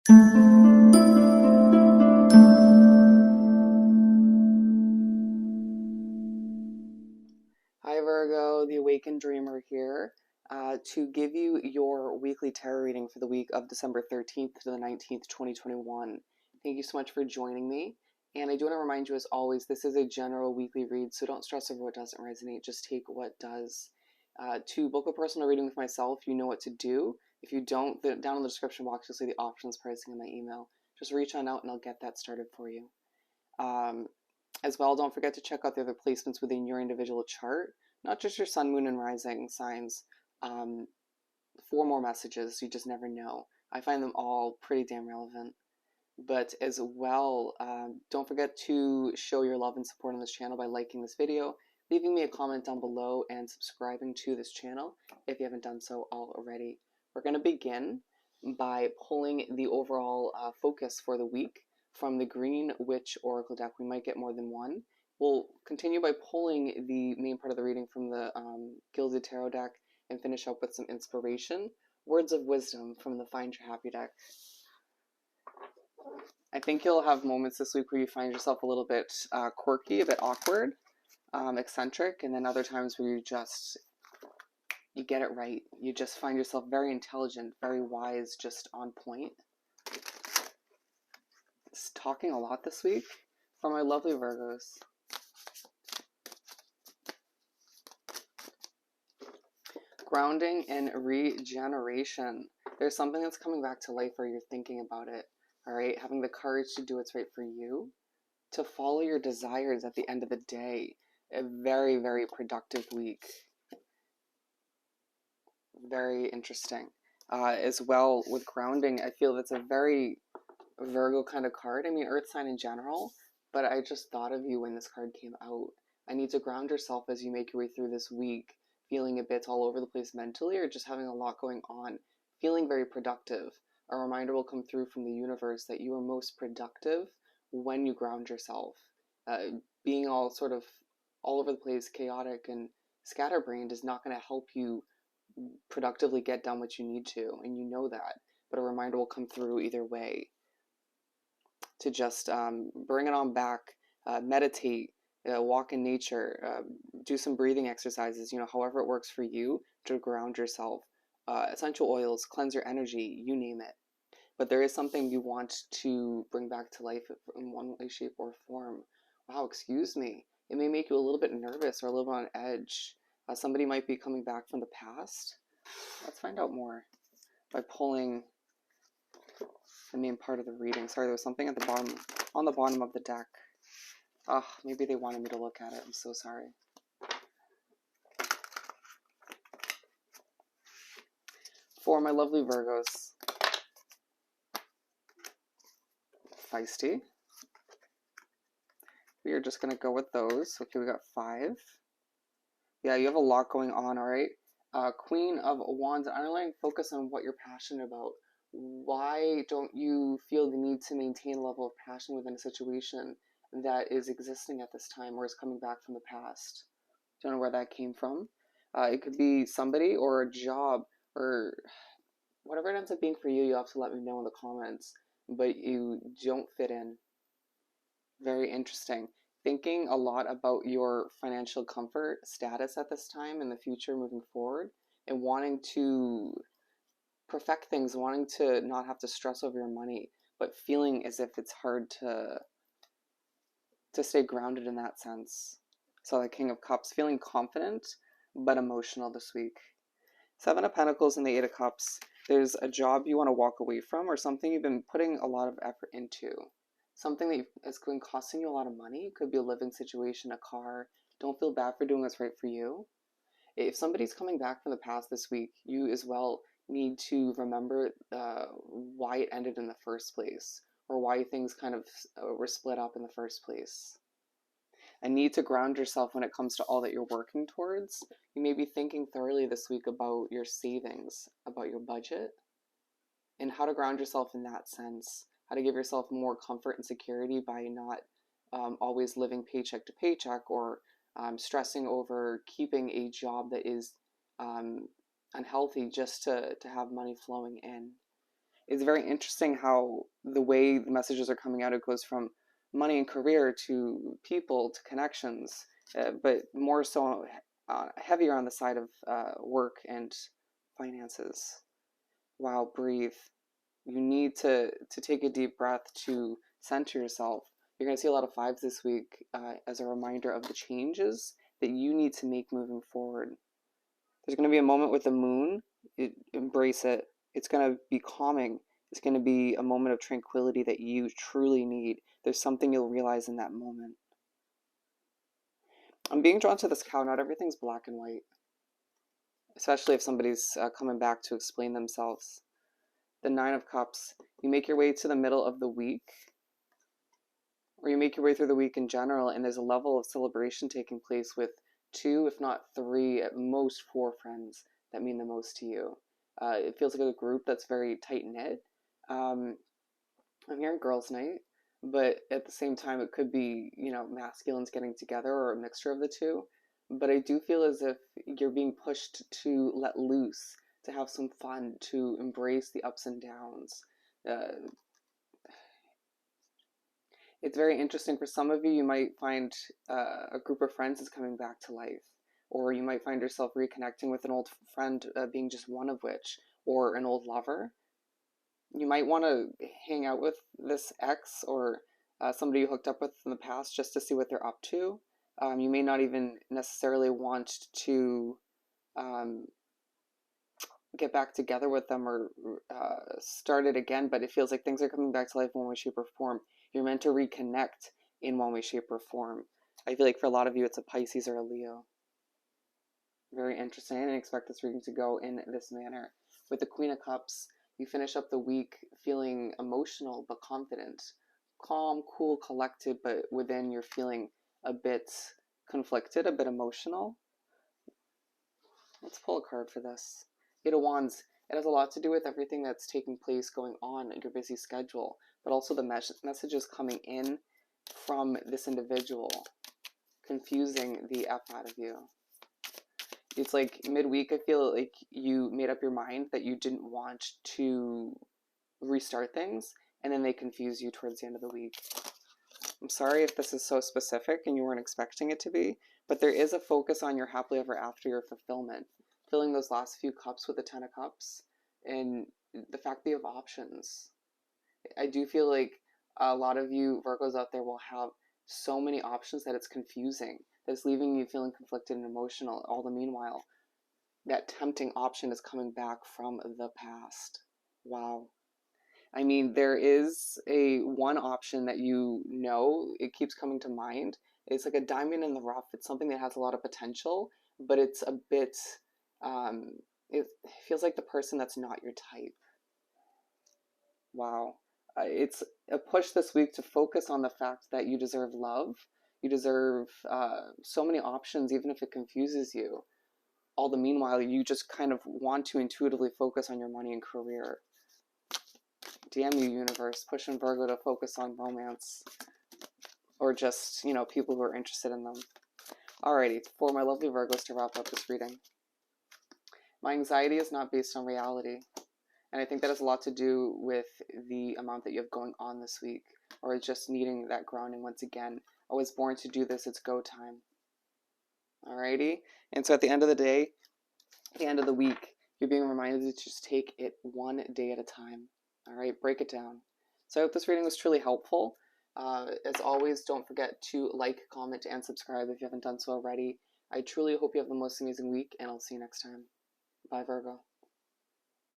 Hi Virgo, the Awakened Dreamer here to give you your weekly tarot reading for the week of December 13th to the 19th, 2021. Thank you so much for joining me. And I do want to remind you, as always, this is a general weekly read, so don't stress over what doesn't resonate. Just take what does. To book a personal reading with myself, you know what to do. If you don't, down in the description box, you'll see the options, pricing, and my email. Just reach on out and I'll get that started for you. As well, don't forget to check out the other placements within your individual chart, not just your sun, moon, and rising signs. 4 more messages, you just never know. I find them all pretty damn relevant. But as well, don't forget to show your love and support on this channel by liking this video, leaving me a comment down below, and subscribing to this channel if you haven't done so already. We're going to begin by pulling the overall focus for the week from the Green Witch Oracle deck. We might get more than one. We'll continue by pulling the main part of the reading from the Gilded Tarot deck and finish up with some inspiration. Words of wisdom from the Find Your Happy deck. I think you'll have moments this week where you find yourself a little bit quirky, a bit awkward, eccentric, and then other times where you get it right. You just find yourself very intelligent, very wise, just on point. Talking a lot this week for my lovely Virgos. Grounding and regeneration. There's something that's coming back to life where you're thinking about it. All right, having the courage to do what's right for you, to follow your desires at the end of the day. A very, very productive week. Very interesting. As well, with grounding, I feel that's a very Virgo kind of card. I mean, earth sign in general, but I just thought of you when this card came out. I need to ground yourself as you make your way through this week, feeling a bit all over the place mentally, or just having a lot going on, feeling very productive. A reminder will come through from the universe that you are most productive when you ground yourself. Being all sort of all over the place, chaotic, and scatterbrained is not going to help you productively get done what you need to, and you know that. But a reminder will come through either way to just bring it on back, meditate, walk in nature, do some breathing exercises, however it works for you to ground yourself. Essential oils, cleanse your energy, you name it. But there is something you want to bring back to life in one way, shape, or form. Wow, excuse me. It may make you a little bit nervous or a little bit on edge. Somebody might be coming back from the past. Let's find out more by pulling the main part of the reading. Sorry, there was something at the bottom, on the bottom of the deck. Maybe they wanted me to look at it. I'm so sorry. For my lovely Virgos. Feisty. We are just going to go with those. Okay, we got 5. Yeah, you have a lot going on, all right? Queen of Wands, underlying focus on what you're passionate about. Why don't you feel the need to maintain a level of passion within a situation that is existing at this time or is coming back from the past? Don't know where that came from. It could be somebody or a job or whatever it ends up being for you. You'll have to let me know in the comments. But you don't fit in. Very interesting. Thinking a lot about your financial comfort status at this time in the future moving forward, and wanting to perfect things, wanting to not have to stress over your money, but feeling as if it's hard to stay grounded in that sense. So the King of Cups, feeling confident but emotional this week. 7 of Pentacles and the 8 of Cups. There's a job you want to walk away from, or something you've been putting a lot of effort into. Something that has been costing you a lot of money. It could be a living situation, a car. Don't feel bad for doing what's right for you. If somebody's coming back from the past this week, you as well need to remember why it ended in the first place, or why things kind of were split up in the first place. A need to ground yourself when it comes to all that you're working towards. You may be thinking thoroughly this week about your savings, about your budget, and how to ground yourself in that sense. How to give yourself more comfort and security by not always living paycheck to paycheck, or stressing over keeping a job that is unhealthy just to have money flowing in. It's very interesting how the way the messages are coming out, it goes from money and career to people to connections, but more so heavier on the side of work and finances. Wow, breathe. You need to take a deep breath to center yourself. You're going to see a lot of fives this week as a reminder of the changes that you need to make moving forward. There's going to be a moment with the moon. Embrace it. It's going to be calming. It's going to be a moment of tranquility that you truly need. There's something you'll realize in that moment. I'm being drawn to this cow. Not everything's black and white, especially if somebody's coming back to explain themselves. The Nine of Cups. You make your way to the middle of the week, or you make your way through the week in general, and there's a level of celebration taking place with two, if not three, at most four friends that mean the most to you. It feels like a group that's very tight knit. I'm hearing girls' night, but at the same time, it could be, masculines getting together or a mixture of the two. But I do feel as if you're being pushed to let loose, to have some fun, to embrace the ups and downs. It's very interesting. For some of you, you might find a group of friends is coming back to life, or you might find yourself reconnecting with an old friend, being just one of which, or an old lover. You might want to hang out with this ex or somebody you hooked up with in the past just to see what they're up to. You may not even necessarily want to um, get back together with them or start it again, but it feels like things are coming back to life in one way, shape, or form. You're meant to reconnect in one way, shape, or form. I feel like for a lot of you, it's a Pisces or a Leo. Very interesting. I didn't expect this reading to go in this manner. With the Queen of Cups, you finish up the week feeling emotional but confident. Calm, cool, collected, but within you're feeling a bit conflicted, a bit emotional. Let's pull a card for this. Eight of Wands. It has a lot to do with everything that's taking place, going on in your busy schedule, but also the messages coming in from this individual, confusing the F out of you. It's like midweek, I feel like you made up your mind that you didn't want to restart things, and then they confuse you towards the end of the week. I'm sorry if this is so specific and you weren't expecting it to be, but there is a focus on your happily ever after, your fulfillment, filling those last few cups with the Ten of Cups, and the fact that you have options. I do feel like a lot of you Virgos out there will have so many options that it's confusing. That's leaving you feeling conflicted and emotional. All the meanwhile, that tempting option is coming back from the past. Wow. I mean, there is a one option that it keeps coming to mind. It's like a diamond in the rough. It's something that has a lot of potential, but it's a bit, it feels like the person that's not your type. Wow. It's a push this week to focus on the fact that you deserve love. You deserve so many options, even if it confuses you. All the meanwhile, you just kind of want to intuitively focus on your money and career. Damn you, universe, pushing Virgo to focus on romance. Or just, people who are interested in them. Alrighty, for my lovely Virgos to wrap up this reading. My anxiety is not based on reality. And I think that has a lot to do with the amount that you have going on this week, or just needing that grounding once again. I was born to do this, it's go time. Alrighty? And so at the end of the day, at the end of the week, you're being reminded to just take it one day at a time. Alright, break it down. So I hope this reading was truly helpful. As always, don't forget to like, comment, and subscribe if you haven't done so already. I truly hope you have the most amazing week, and I'll see you next time. Bye, Virgo.